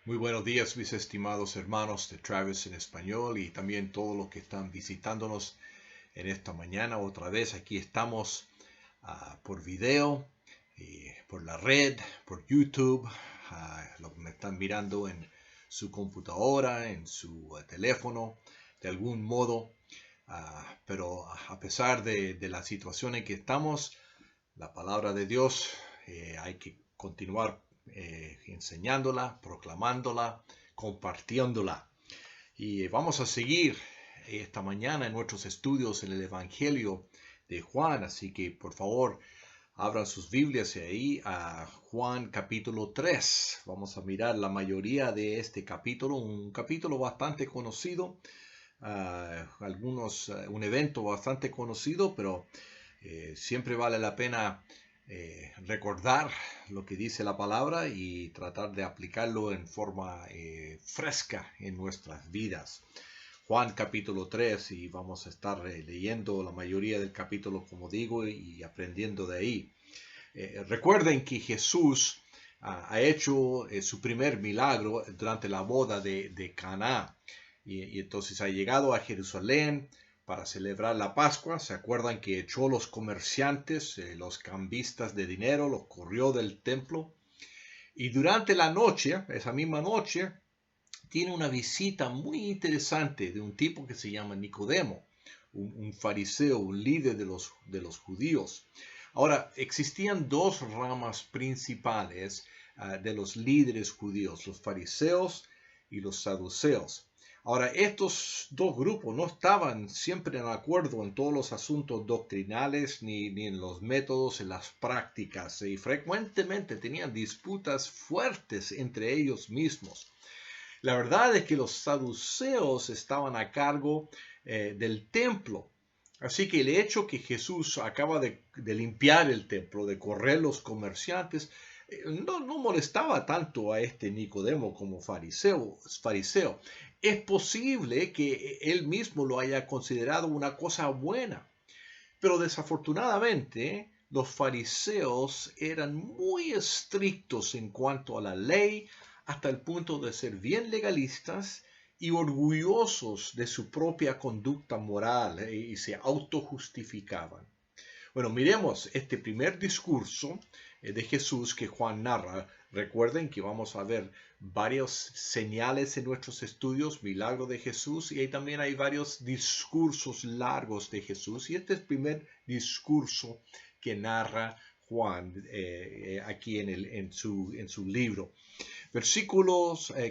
Muy buenos días, mis estimados hermanos de Travis en español y también todos los que están visitándonos en esta mañana. Otra vez aquí estamos por video, por la red, por YouTube. Lo que me están mirando en su computadora, en su teléfono, de algún modo. Pero a pesar de la situación en que estamos, la palabra de Dios hay que continuar enseñándola, proclamándola, compartiéndola. Y vamos a seguir esta mañana en nuestros estudios en el Evangelio de Juan, así que por favor abran sus Biblias ahí a Juan capítulo 3. Vamos a mirar la mayoría de este capítulo, un capítulo bastante conocido, un evento bastante conocido, pero siempre vale la pena recordar lo que dice la palabra y tratar de aplicarlo en forma fresca en nuestras vidas. Juan capítulo 3 y vamos a estar leyendo la mayoría del capítulo, como digo, y aprendiendo de ahí. Recuerden que Jesús ha hecho su primer milagro durante la boda de Caná y entonces ha llegado a Jerusalén para celebrar la Pascua. ¿Se acuerdan que echó los comerciantes, los cambistas de dinero, los corrió del templo? Y durante la noche, esa misma noche, tiene una visita muy interesante de un tipo que se llama Nicodemo, un fariseo, un líder de los judíos. Ahora, existían dos ramas principales de los líderes judíos, los fariseos y los saduceos. Ahora, estos dos grupos no estaban siempre en acuerdo en todos los asuntos doctrinales, ni en los métodos, en las prácticas, y frecuentemente tenían disputas fuertes entre ellos mismos. La verdad es que los saduceos estaban a cargo del templo. Así que el hecho que Jesús acaba de limpiar el templo, de correr los comerciantes, no molestaba tanto a este Nicodemo como fariseo. Es posible que él mismo lo haya considerado una cosa buena, pero desafortunadamente los fariseos eran muy estrictos en cuanto a la ley, hasta el punto de ser bien legalistas y orgullosos de su propia conducta moral y se autojustificaban. Bueno, miremos este primer discurso de Jesús que Juan narra. Recuerden que vamos a ver varias señales en nuestros estudios, milagro de Jesús, y ahí también hay varios discursos largos de Jesús. Y este es el primer discurso que narra Juan aquí en su libro.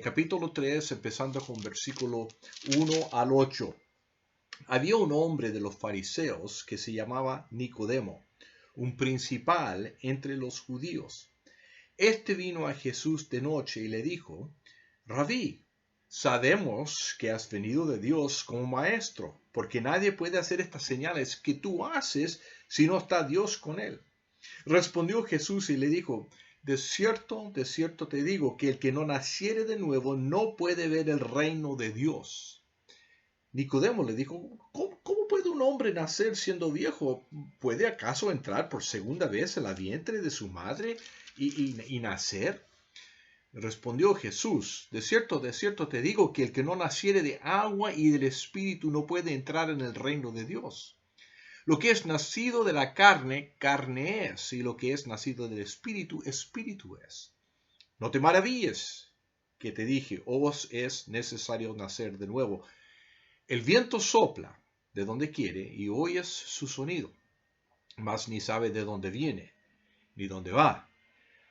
Capítulo 3, empezando con versículo 1 al 8. Había un hombre de los fariseos que se llamaba Nicodemo, un principal entre los judíos. Este vino a Jesús de noche y le dijo: Rabí, sabemos que has venido de Dios como maestro, porque nadie puede hacer estas señales que tú haces si no está Dios con él. Respondió Jesús y le dijo: de cierto te digo que el que no naciere de nuevo no puede ver el reino de Dios. Nicodemo le dijo: ¿Cómo puede un hombre nacer siendo viejo? ¿Puede acaso entrar por segunda vez en la vientre de su madre y nacer? Respondió Jesús: de cierto te digo que el que no naciere de agua y del Espíritu no puede entrar en el reino de Dios. Lo que es nacido de la carne, carne es, y lo que es nacido del Espíritu, Espíritu es. No te maravilles que te dije: os es necesario nacer de nuevo. El viento sopla de donde quiere y oyes su sonido, mas ni sabe de dónde viene, ni dónde va.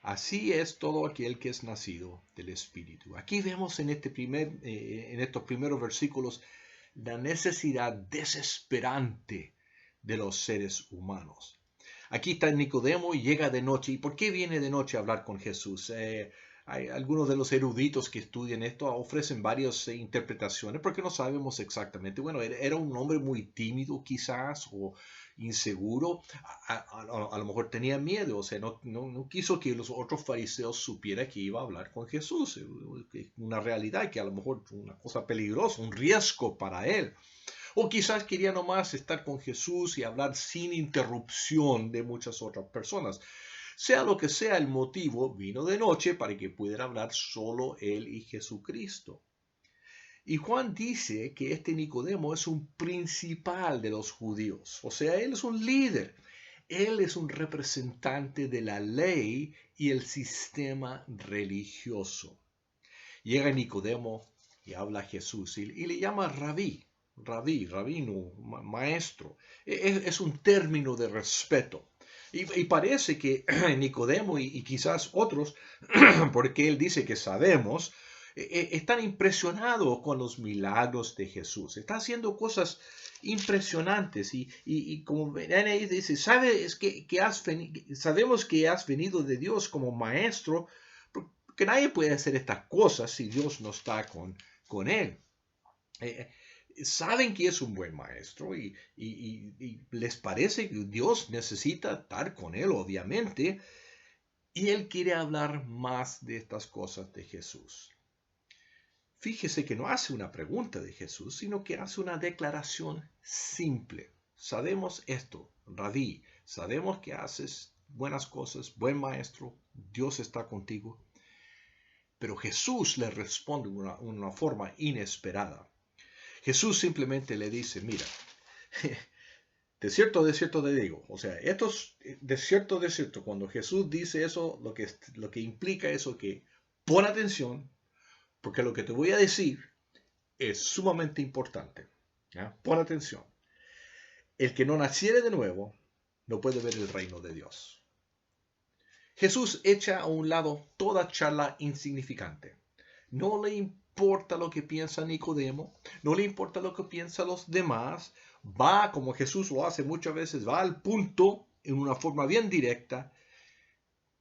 Así es todo aquel que es nacido del Espíritu. Aquí vemos en estos primeros versículos la necesidad desesperante de los seres humanos. Aquí está Nicodemo y llega de noche. ¿Y por qué viene de noche a hablar con Jesús? Hay algunos de los eruditos que estudian esto ofrecen varias interpretaciones porque no sabemos exactamente. Bueno, era un hombre muy tímido quizás o inseguro. A lo mejor tenía miedo, o sea, no quiso que los otros fariseos supieran que iba a hablar con Jesús. Una realidad que a lo mejor una cosa peligrosa, un riesgo para él. O quizás quería nomás estar con Jesús y hablar sin interrupción de muchas otras personas. Sea lo que sea el motivo, vino de noche para que pudiera hablar solo él y Jesucristo. Y Juan dice que este Nicodemo es un principal de los judíos, o sea, él es un líder, él es un representante de la ley y el sistema religioso. Llega Nicodemo y habla a Jesús y le llama rabino, maestro. Es un término de respeto. Y parece que Nicodemo y quizás otros, porque él dice que sabemos, están impresionados con los milagros de Jesús. Está haciendo cosas impresionantes y como ven ahí dice, sabemos que has venido de Dios como maestro, porque nadie puede hacer estas cosas si Dios no está con él. Saben que es un buen maestro y les parece que Dios necesita estar con él, obviamente, y él quiere hablar más de estas cosas de Jesús. Fíjese que no hace una pregunta de Jesús, sino que hace una declaración simple. Sabemos esto, Rabí, sabemos que haces buenas cosas, buen maestro, Dios está contigo. Pero Jesús le responde de una forma inesperada. Jesús simplemente le dice, mira, de cierto te digo, o sea, esto es de cierto, cuando Jesús dice eso, lo que implica eso que pon atención, porque lo que te voy a decir es sumamente importante. ¿Ya? Pon atención. El que no naciere de nuevo no puede ver el reino de Dios. Jesús echa a un lado toda charla insignificante. No le importa lo que piensa Nicodemo, no le importa lo que piensan los demás. Va, como Jesús lo hace muchas veces, va al punto en una forma bien directa.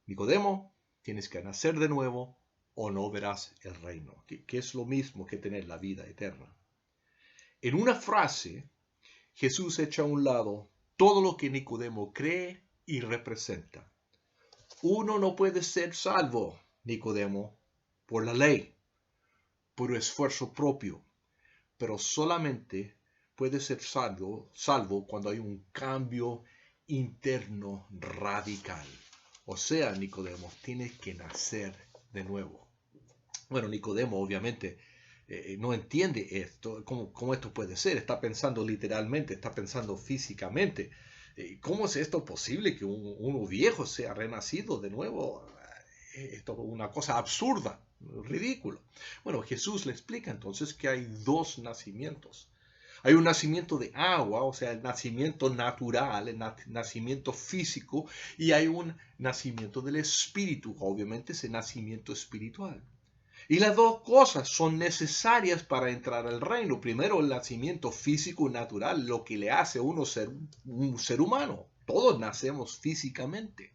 Nicodemo, tienes que nacer de nuevo o no verás el reino, que es lo mismo que tener la vida eterna. En una frase, Jesús echa a un lado todo lo que Nicodemo cree y representa. Uno no puede ser salvo, Nicodemo, por la ley, por esfuerzo propio, pero solamente puede ser salvo cuando hay un cambio interno radical. O sea, Nicodemo, tienes que nacer de nuevo. Bueno, Nicodemo obviamente no entiende esto, cómo esto puede ser. Está pensando literalmente, está pensando físicamente. ¿Cómo es esto posible que uno viejo sea renacido de nuevo? Esto es una cosa absurda, ridículo. Bueno, Jesús le explica entonces que hay dos nacimientos. Hay un nacimiento de agua, o sea, el nacimiento natural, el nacimiento físico, y hay un nacimiento del espíritu, obviamente ese nacimiento espiritual. Y las dos cosas son necesarias para entrar al reino. Primero, el nacimiento físico natural, lo que le hace a uno ser un ser humano. Todos nacemos físicamente.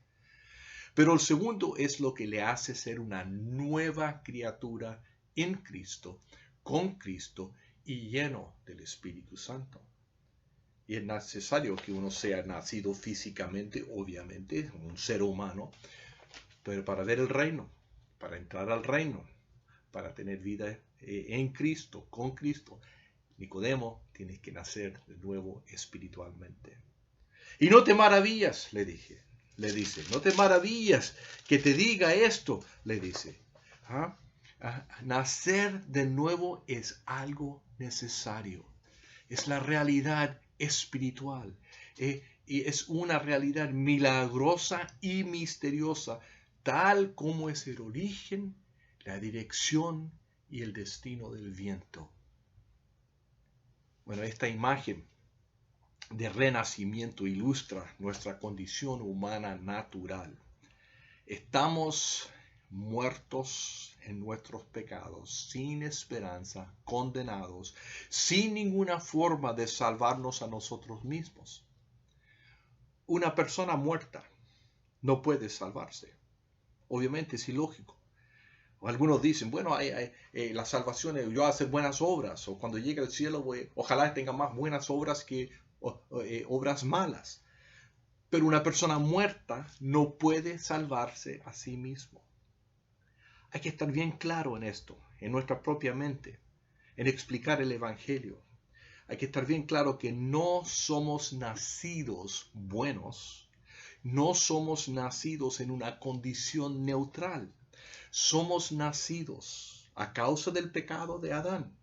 Pero el segundo es lo que le hace ser una nueva criatura en Cristo, con Cristo y lleno del Espíritu Santo. Y es necesario que uno sea nacido físicamente, obviamente, un ser humano, pero para ver el reino, para entrar al reino, para tener vida en Cristo, con Cristo. Nicodemo, tienes que nacer de nuevo espiritualmente. Y no te maravillas, le dice, no te maravillas que te diga esto, le dice. Nacer de nuevo es algo necesario. Es la realidad espiritual. Y es una realidad milagrosa y misteriosa, tal como es el origen, la dirección y el destino del viento. Bueno, esta imagen de renacimiento ilustra nuestra condición humana natural. Estamos muertos en nuestros pecados, sin esperanza, condenados, sin ninguna forma de salvarnos a nosotros mismos. Una persona muerta no puede salvarse. Obviamente es ilógico. Algunos dicen, bueno, la salvación es yo hacer buenas obras, o cuando llegue al cielo ojalá tenga más buenas obras que obras malas. Pero una persona muerta no puede salvarse a sí mismo. Hay que estar bien claro en esto, en nuestra propia mente, en explicar el Evangelio. Hay que estar bien claro que no somos nacidos buenos No somos nacidos en una condición neutral. Somos nacidos a causa del pecado de Adán.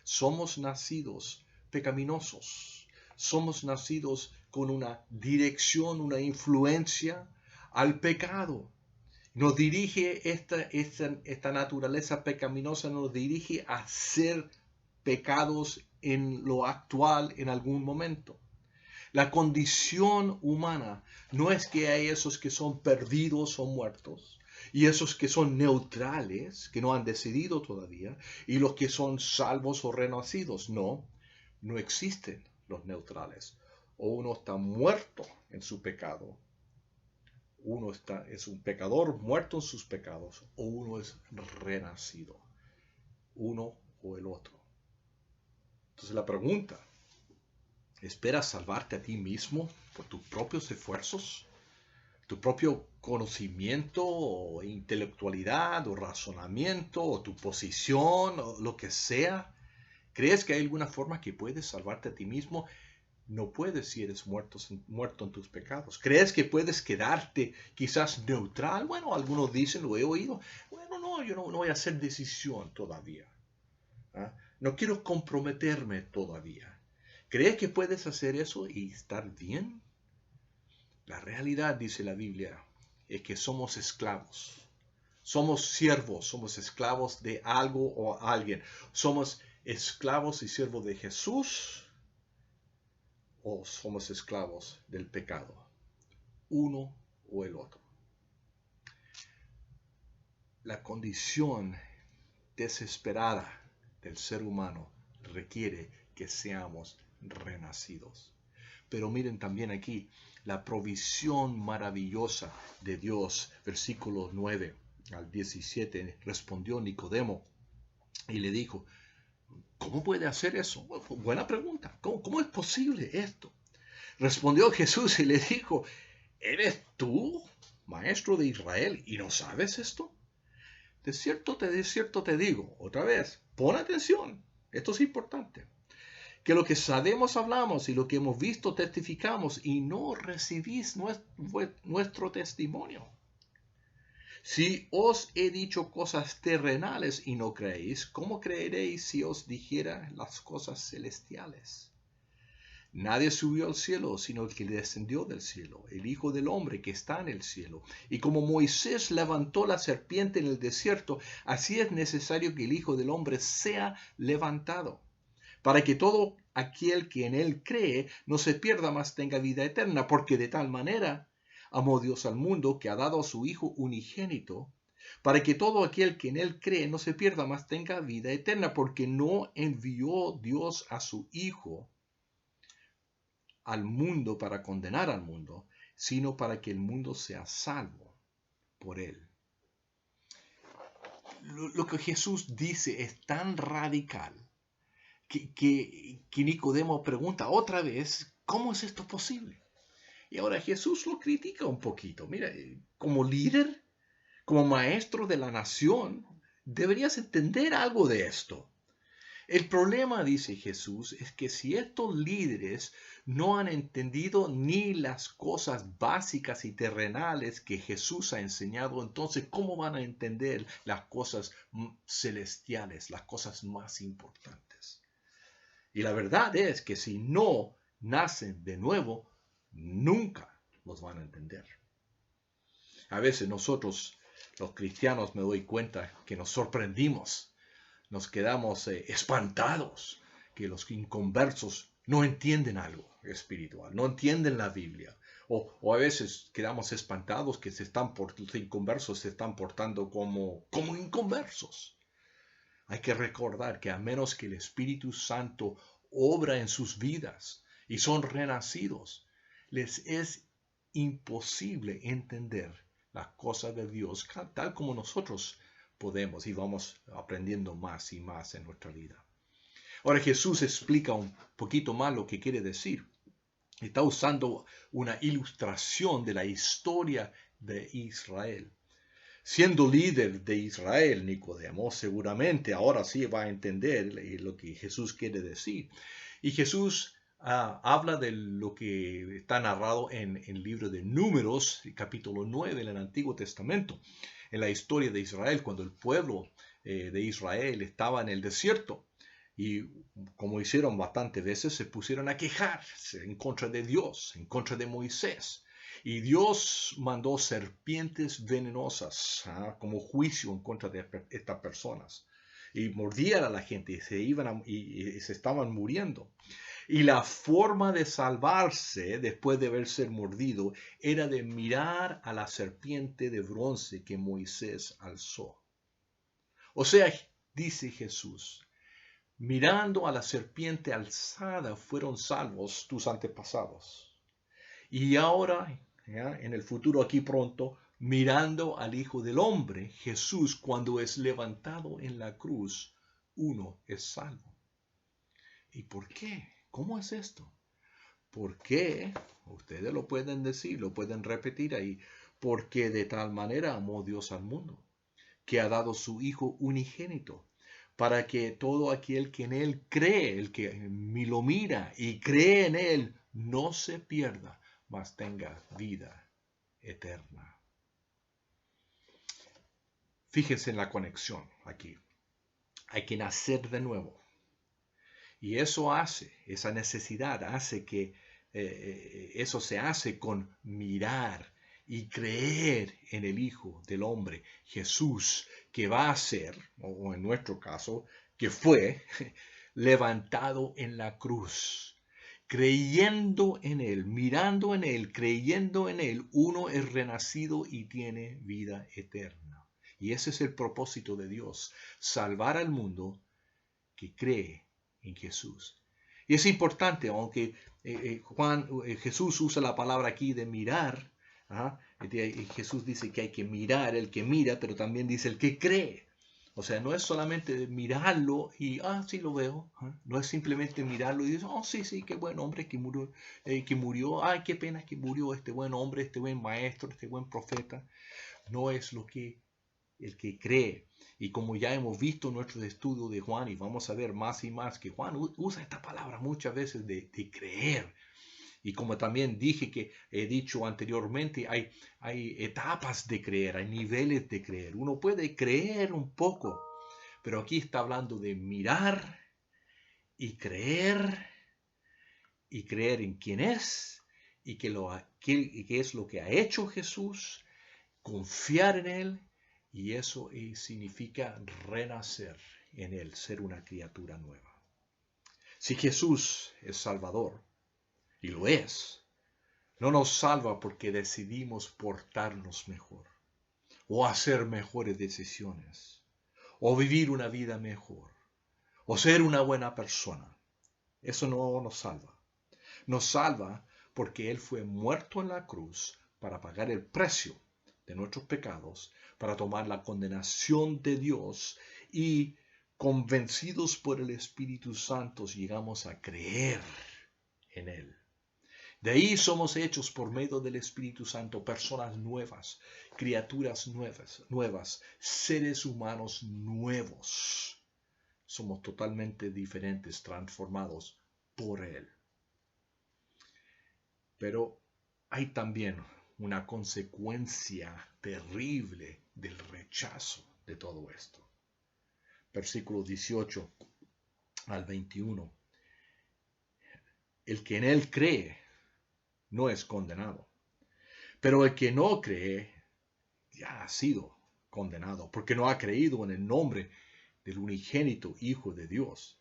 Somos nacidos pecaminosos. Somos nacidos con una dirección, una influencia al pecado. Nos dirige esta naturaleza pecaminosa, nos dirige a ser pecados en lo actual en algún momento. La condición humana no es que hay esos que son perdidos o muertos y esos que son neutrales, que no han decidido todavía, y los que son salvos o renacidos. No, no existen los neutrales. O uno está muerto en su pecado, es un pecador muerto en sus pecados, o uno es renacido, uno o el otro. Entonces la pregunta, ¿esperas salvarte a ti mismo por tus propios esfuerzos? ¿Tu propio conocimiento o intelectualidad o razonamiento o tu posición o lo que sea? ¿Crees que hay alguna forma que puedes salvarte a ti mismo? No puedes si eres muerto en tus pecados. ¿Crees que puedes quedarte quizás neutral? Bueno, algunos dicen, lo he oído, bueno, no, yo no voy a hacer decisión todavía. ¿Ah? No quiero comprometerme todavía. ¿Crees que puedes hacer eso y estar bien? La realidad, dice la Biblia, es que somos esclavos. Somos siervos, somos esclavos de algo o alguien. Somos esclavos y siervos de Jesús o somos esclavos del pecado. Uno o el otro. La condición desesperada del ser humano requiere que seamos renacidos. Pero miren también aquí la provisión maravillosa de Dios. Versículo 9 al 17. Respondió Nicodemo y le dijo, ¿cómo puede hacer eso? Buena pregunta. ¿Cómo es posible esto? Respondió Jesús y le dijo, ¿eres tú, maestro de Israel, y no sabes esto? De cierto te digo, otra vez, pon atención, esto es importante, que lo que sabemos hablamos y lo que hemos visto testificamos y no recibís nuestro testimonio. Si os he dicho cosas terrenales y no creéis, ¿cómo creeréis si os dijera las cosas celestiales? Nadie subió al cielo, sino el que descendió del cielo, el Hijo del Hombre que está en el cielo. Y como Moisés levantó la serpiente en el desierto, así es necesario que el Hijo del Hombre sea levantado, para que todo aquel que en él cree no se pierda, mas tenga vida eterna, porque de tal manera amó Dios al mundo que ha dado a su Hijo unigénito, para que todo aquel que en él cree no se pierda, mas tenga vida eterna, porque no envió Dios a su Hijo al mundo para condenar al mundo, sino para que el mundo sea salvo por él. Lo que Jesús dice es tan radical que Nicodemo pregunta otra vez, ¿cómo es esto posible? Y ahora Jesús lo critica un poquito. Mira, como líder, como maestro de la nación, deberías entender algo de esto. El problema, dice Jesús, es que si estos líderes no han entendido ni las cosas básicas y terrenales que Jesús ha enseñado, entonces ¿cómo van a entender las cosas celestiales, las cosas más importantes? Y la verdad es que si no nacen de nuevo, nunca los van a entender. A veces nosotros, los cristianos, me doy cuenta que nos sorprendimos. Nos quedamos espantados que los inconversos no entienden algo espiritual, no entienden la Biblia. O a veces quedamos espantados que los inconversos se están portando como inconversos. Hay que recordar que a menos que el Espíritu Santo obra en sus vidas y son renacidos, les es imposible entender las cosas de Dios tal como nosotros podemos y vamos aprendiendo más y más en nuestra vida. Ahora Jesús explica un poquito más lo que quiere decir. Está usando una ilustración de la historia de Israel. Siendo líder de Israel, Nicodemo seguramente ahora sí va a entender lo que Jesús quiere decir. Y Jesús habla de lo que está narrado en el libro de Números, capítulo 9 en el Antiguo Testamento, en la historia de Israel, cuando el pueblo de Israel estaba en el desierto. Y como hicieron bastantes veces, se pusieron a quejarse en contra de Dios, en contra de Moisés. Y Dios mandó serpientes venenosas como juicio en contra de estas personas. Y mordían a la gente y se estaban muriendo. Y la forma de salvarse después de haberse mordido era de mirar a la serpiente de bronce que Moisés alzó. O sea, dice Jesús, mirando a la serpiente alzada fueron salvos tus antepasados. Y ahora, en el futuro aquí pronto, mirando al Hijo del Hombre, Jesús, cuando es levantado en la cruz, uno es salvo. ¿Y por qué? ¿Cómo es esto? ¿Por qué? Ustedes lo pueden decir, lo pueden repetir ahí. Porque de tal manera amó Dios al mundo, que ha dado su Hijo unigénito, para que todo aquel que en Él cree, el que lo mira y cree en Él, no se pierda, mas tenga vida eterna. Fíjense en la conexión aquí. Hay que nacer de nuevo. Y eso hace, esa necesidad hace que eso se hace con mirar y creer en el Hijo del Hombre, Jesús, que va a ser, o en nuestro caso, que fue levantado en la cruz. Creyendo en Él, mirando en Él, creyendo en Él, uno es renacido y tiene vida eterna. Y ese es el propósito de Dios, salvar al mundo que cree en Jesús. Y es importante, aunque Jesús usa la palabra aquí de mirar, Jesús dice que hay que mirar el que mira, pero también dice el que cree. O sea, no es solamente mirarlo y, sí lo veo. No es simplemente mirarlo y decir, sí, qué buen hombre que murió, qué pena que murió este buen hombre, este buen maestro, este buen profeta. No es lo que el que cree. Y como ya hemos visto en nuestro estudio de Juan, y vamos a ver más y más, que Juan usa esta palabra muchas veces de creer. Y como también dije que he dicho anteriormente, hay etapas de creer, hay niveles de creer. Uno puede creer un poco, pero aquí está hablando de mirar y creer en quién es y qué es lo que ha hecho Jesús, confiar en Él. Y eso significa renacer en Él, ser una criatura nueva. Si Jesús es Salvador, y lo es, no nos salva porque decidimos portarnos mejor, o hacer mejores decisiones, o vivir una vida mejor, o ser una buena persona. Eso no nos salva. Nos salva porque Él fue muerto en la cruz para pagar el precio de nuestros pecados, para tomar la condenación de Dios, y convencidos por el Espíritu Santo llegamos a creer en Él. De ahí somos hechos por medio del Espíritu Santo personas nuevas, criaturas nuevas, seres humanos nuevos. Somos totalmente diferentes, transformados por Él. Pero hay también una consecuencia terrible del rechazo de todo esto. Versículos 18 al 21. El que en Él cree no es condenado, pero el que no cree ya ha sido condenado, porque no ha creído en el nombre del unigénito Hijo de Dios.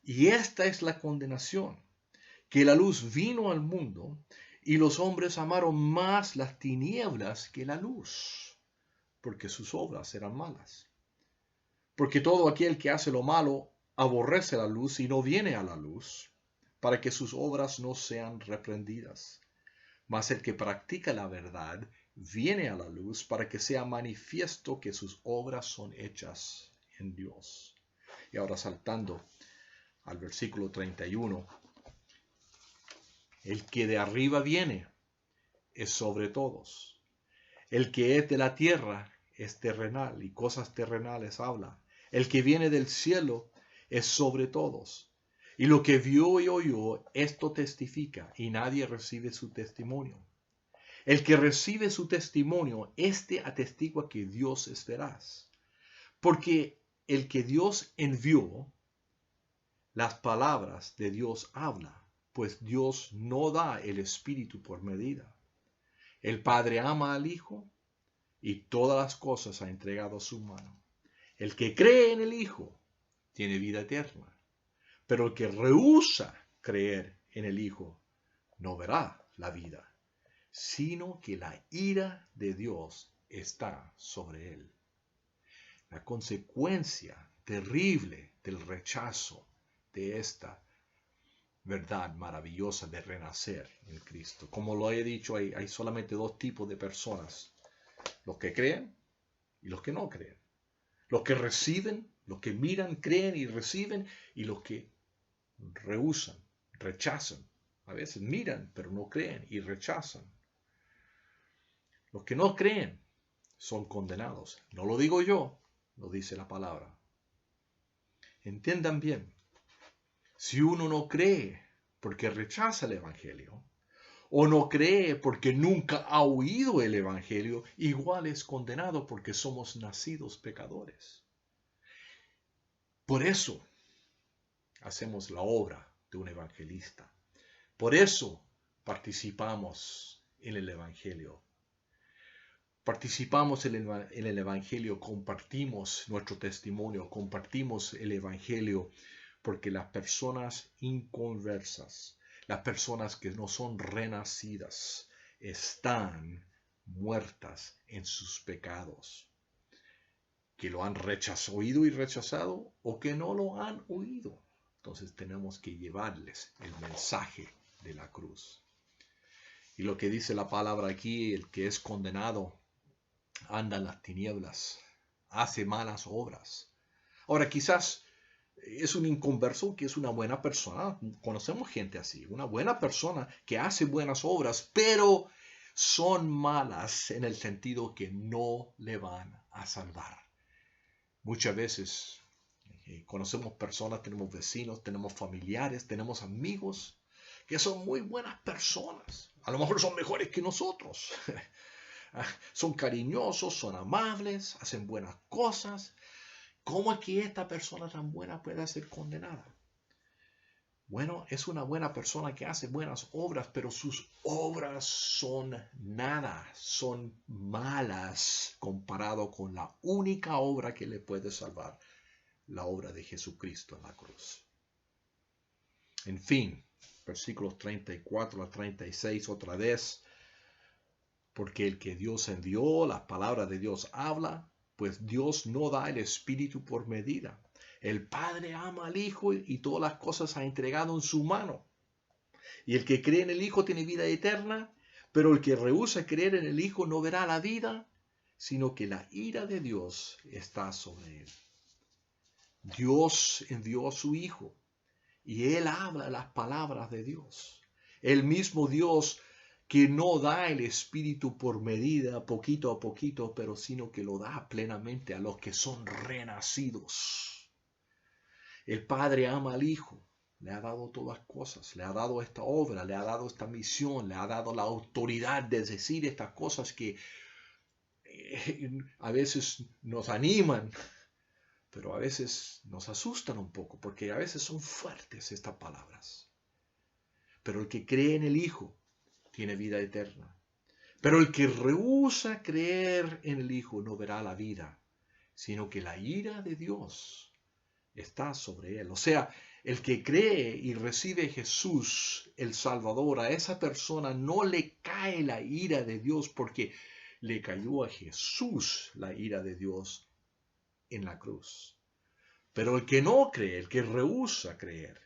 Y esta es la condenación, que la luz vino al mundo y los hombres amaron más las tinieblas que la luz, porque sus obras eran malas. Porque todo aquel que hace lo malo aborrece la luz y no viene a la luz, para que sus obras no sean reprendidas. Mas el que practica la verdad viene a la luz para que sea manifiesto que sus obras son hechas en Dios. Y ahora saltando al versículo 31. El que de arriba viene es sobre todos. El que es de la tierra es terrenal y cosas terrenales habla. El que viene del cielo es sobre todos. Y lo que vio y oyó, esto testifica, y nadie recibe su testimonio. El que recibe su testimonio, este atestigua que Dios es veraz. Porque el que Dios envió, las palabras de Dios habla, pues Dios no da el Espíritu por medida. El Padre ama al Hijo y todas las cosas ha entregado a su mano. El que cree en el Hijo tiene vida eterna, pero el que rehúsa creer en el Hijo no verá la vida, sino que la ira de Dios está sobre él. La consecuencia terrible del rechazo de esta verdad maravillosa de renacer en Cristo. Como lo he dicho, hay solamente dos tipos de personas: los que creen y los que no creen. Los que reciben, los que miran, creen y reciben, y los que rehúsan, rechazan. A veces miran, pero no creen y rechazan. Los que no creen son condenados. No lo digo yo, lo dice la palabra. Entiendan bien, si uno no cree porque rechaza el Evangelio, o no cree porque nunca ha oído el Evangelio, igual es condenado porque somos nacidos pecadores. Por eso hacemos la obra de un evangelista. Por eso participamos en el Evangelio. Participamos en el Evangelio, compartimos nuestro testimonio, compartimos el Evangelio, porque las personas inconversas, las personas que no son renacidas, están muertas en sus pecados, que lo han oído y rechazado, o que no lo han oído. Entonces tenemos que llevarles el mensaje de la cruz. Y lo que dice la palabra aquí, el que es condenado anda en las tinieblas, hace malas obras. Ahora, quizás es un inconverso que es una buena persona. Conocemos gente así, una buena persona que hace buenas obras, pero son malas en el sentido que no le van a salvar. Muchas veces conocemos personas, tenemos vecinos, tenemos familiares, tenemos amigos que son muy buenas personas. A lo mejor son mejores que nosotros. Son cariñosos, son amables, hacen buenas cosas. ¿Cómo es que esta persona tan buena puede ser condenada? Bueno, es una buena persona que hace buenas obras, pero sus obras son nada, son malas comparado con la única obra que le puede salvar, la obra de Jesucristo en la cruz. En fin, versículos 34 a 36 otra vez. Porque el que Dios envió, las palabras de Dios habla, pues Dios no da el Espíritu por medida. El Padre ama al Hijo y todas las cosas ha entregado en su mano. Y el que cree en el Hijo tiene vida eterna, pero el que rehúsa creer en el Hijo no verá la vida, sino que la ira de Dios está sobre él. Dios envió a su Hijo y Él habla las palabras de Dios. El mismo Dios que no da el Espíritu por medida, poquito a poquito, pero sino que lo da plenamente a los que son renacidos. El Padre ama al Hijo, le ha dado todas cosas, le ha dado esta obra, le ha dado esta misión, le ha dado la autoridad de decir estas cosas que a veces nos animan, pero a veces nos asustan un poco, porque a veces son fuertes estas palabras. Pero el que cree en el Hijo tiene vida eterna. Pero el que rehúsa creer en el Hijo no verá la vida, sino que la ira de Dios está sobre él. O sea, el que cree y recibe a Jesús, el Salvador, a esa persona no le cae la ira de Dios porque le cayó a Jesús la ira de Dios en la cruz. Pero el que no cree, el que rehúsa creer,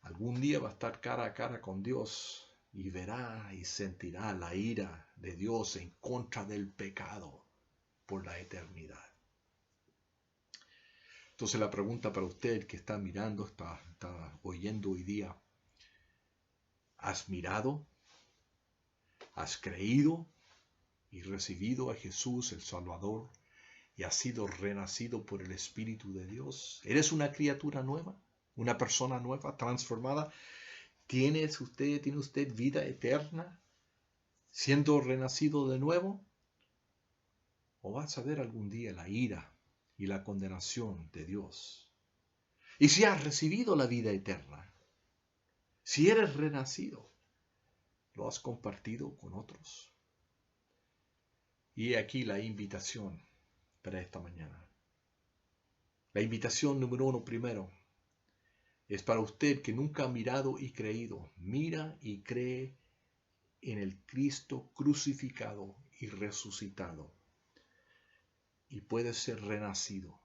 algún día va a estar cara a cara con Dios y verá y sentirá la ira de Dios en contra del pecado por la eternidad. Entonces la pregunta para usted que está mirando, está oyendo hoy día, ¿has mirado? ¿Has creído y recibido a Jesús el Salvador y has sido renacido por el Espíritu de Dios? ¿Eres una criatura nueva? una persona nueva, transformada? ¿Tiene usted vida eterna siendo renacido de nuevo? ¿O vas a ver algún día la ira y la condenación de Dios? Y si has recibido la vida eterna, si eres renacido, ¿lo has compartido con otros? Y aquí la invitación para esta mañana. La invitación número 1 primero es para usted que nunca ha mirado y creído. Mira y cree en el Cristo crucificado y resucitado. Y puedes ser renacido.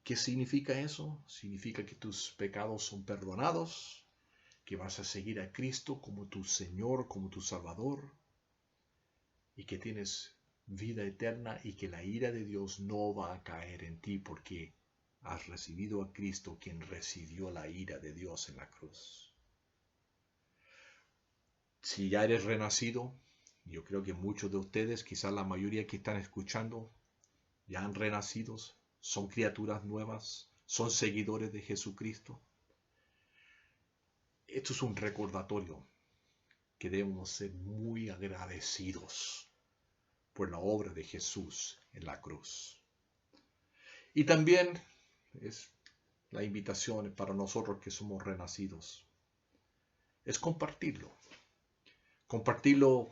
¿Qué significa eso? Significa que tus pecados son perdonados, que vas a seguir a Cristo como tu Señor, como tu Salvador, y que tienes vida eterna y que la ira de Dios no va a caer en ti porque has recibido a Cristo, quien recibió la ira de Dios en la cruz. Si ya eres renacido, yo creo que muchos de ustedes, quizás la mayoría que están escuchando, ya han renacido, son criaturas nuevas, son seguidores de Jesucristo. Esto es un recordatorio que debemos ser muy agradecidos por la obra de Jesús en la cruz. Y también es la invitación para nosotros que somos renacidos. Es compartirlo. Compartirlo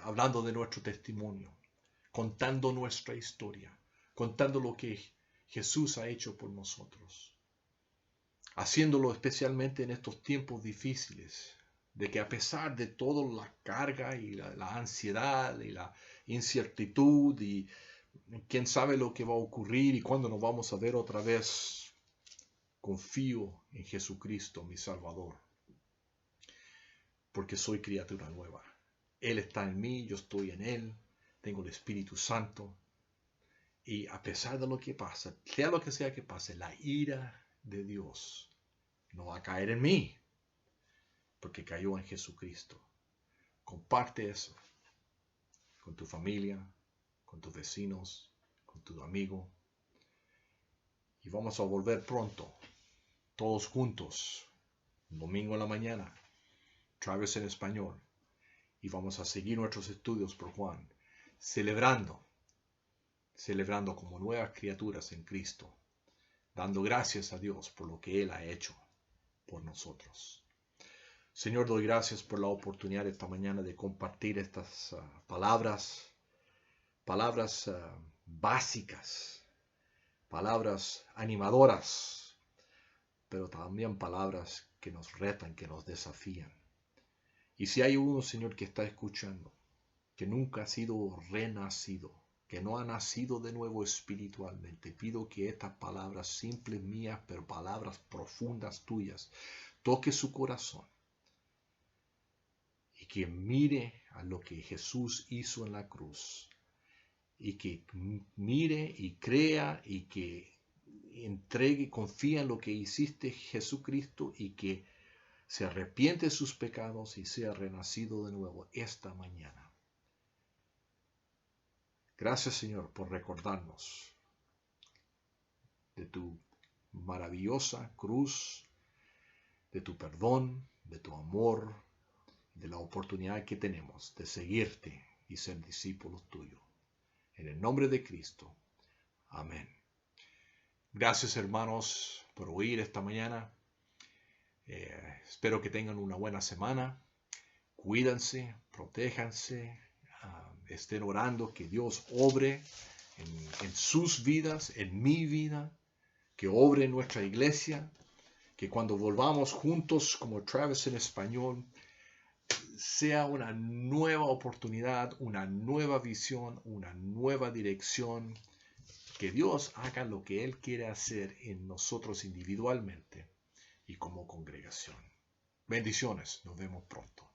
hablando de nuestro testimonio, contando nuestra historia, contando lo que Jesús ha hecho por nosotros. Haciéndolo especialmente en estos tiempos difíciles, de que a pesar de toda la carga y la ansiedad y la incertidumbre y quién sabe lo que va a ocurrir y cuándo nos vamos a ver otra vez, confío en Jesucristo, mi Salvador, porque soy criatura nueva. Él está en mí, yo estoy en Él, tengo el Espíritu Santo. Y a pesar de lo que pasa, sea lo que sea que pase, la ira de Dios no va a caer en mí, porque cayó en Jesucristo. Comparte eso con tu familia, con tus vecinos, con tu amigo. Y vamos a volver pronto, todos juntos, un domingo en la mañana, Travis en español. Y vamos a seguir nuestros estudios por Juan, celebrando como nuevas criaturas en Cristo, dando gracias a Dios por lo que Él ha hecho por nosotros. Señor, doy gracias por la oportunidad esta mañana de compartir estas palabras básicas, palabras animadoras, pero también palabras que nos retan, que nos desafían. Y si hay uno, Señor, que está escuchando, que nunca ha sido renacido, que no ha nacido de nuevo espiritualmente, pido que estas palabras simples mías, pero palabras profundas tuyas, toque su corazón y que mire a lo que Jesús hizo en la cruz y que mire y crea y que entregue, confía en lo que hiciste Jesucristo y que se arrepiente de sus pecados y sea renacido de nuevo esta mañana. Gracias, Señor, por recordarnos de tu maravillosa cruz, de tu perdón, de tu amor, de la oportunidad que tenemos de seguirte y ser discípulos tuyos. En el nombre de Cristo. Amén. Gracias, hermanos, por oír esta mañana. Espero que tengan una buena semana. Cuídense, protéjanse, estén orando que Dios obre en sus vidas, en mi vida, que obre en nuestra iglesia, que cuando volvamos juntos como Travis en español, sea una nueva oportunidad, una nueva visión, una nueva dirección, que Dios haga lo que Él quiere hacer en nosotros individualmente y como congregación. Bendiciones, nos vemos pronto.